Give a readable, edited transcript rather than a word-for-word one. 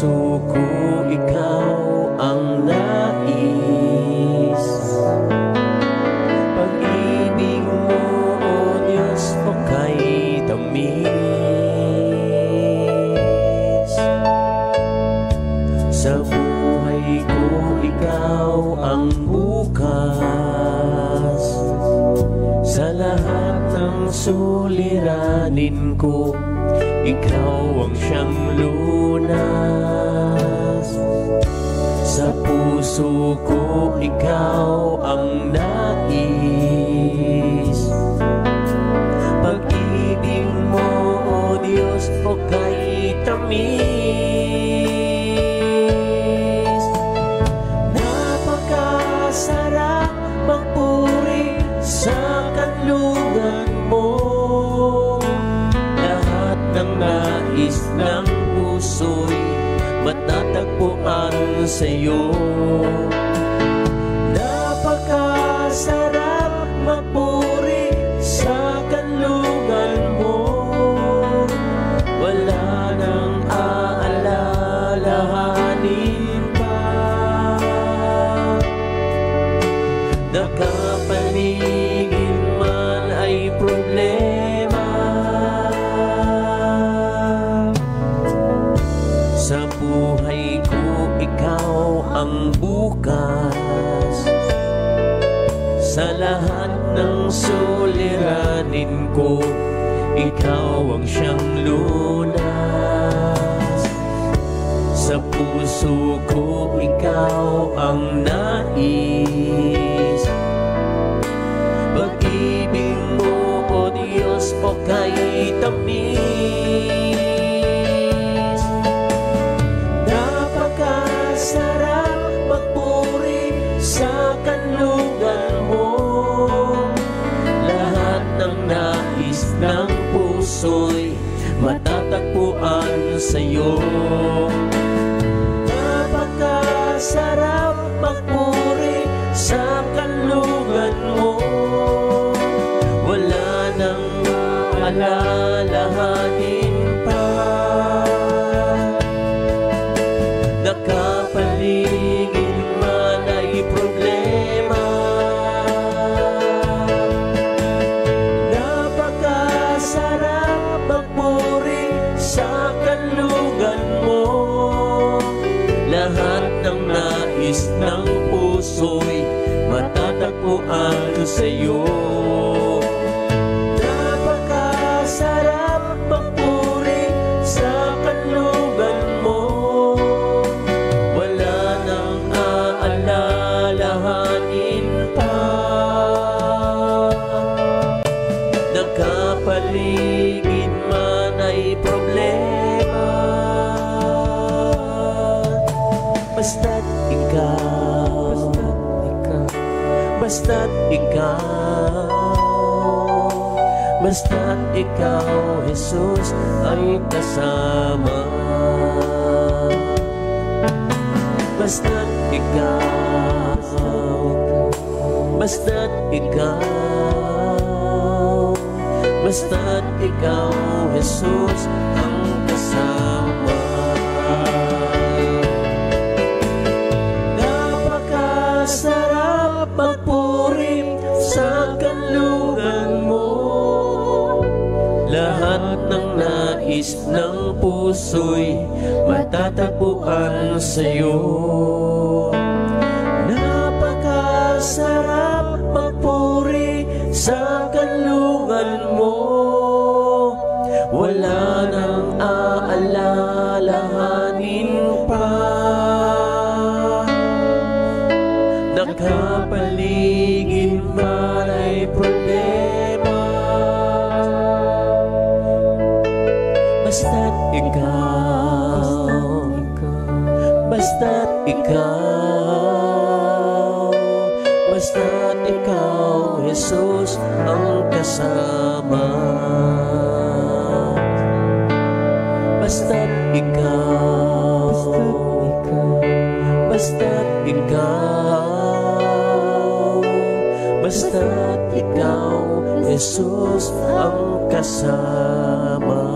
puso ko ikaw ang nais. Pag-ibig mo, O Diyos, o kay tamis. Sa buhay ko ikaw ang bukas. Sa lahat ng suliranin ko, ikaw ang siyang lunas. Sa puso ko ikaw ang nais. Pag-ibig mo, O Diyos, o kay tamis. Napakasarap magpuri sa kanlungan mo. Lahat ng nais ng puso'y matatagpuan sa'yo. Napakasarap magpuri sa kanlungan mo. Wala nang aalalahanin pa. Nakapaligid man ay problema. Sa buhay ko ikaw ang bukas. Sa lahat ng suliranin ko, ikaw ang siyang lunas. Sa puso ko ikaw ang nais. Pag-ibig mo, O Diyos, o kay tamis. Napakasarap magpuri sa kanlungan mo. Lahat ng nais ng puso'y matatagpuan sa'yo. Napakasarap magpuri sa kanlungan mo. Wala nang alalahanin pa. Nakapaligid man ay problema. Napakasarap magpuri sa kanlungan mo. Lahat ng nais ng puso'y matatagpuan sa'yo. Napakasarap magpuri sa kanlungan mo. Wala nang aalalahanin pa. Nakapaligid man ay problema. Basta't ikaw, basta't ikaw, basta't ikaw, Jesus, ay kasama. Basta't ikaw, basta't ikaw, basta't ikaw, Jesus, ang kasama. Napakasarap magpuri sa kanlungan mo. Lahat ng nais ng puso'y matatagpuan sa'yo. Napakasarap magpuri sa kanlungan mo. Wala nang aalalahanin pa. Nakapaligid man ay problema. Basta't ikaw, basta't ikaw, basta't ikaw, Jesus, ang kasama. Basta't ikaw, basta't ikaw, basta't ikaw, Jesus, ang kasama.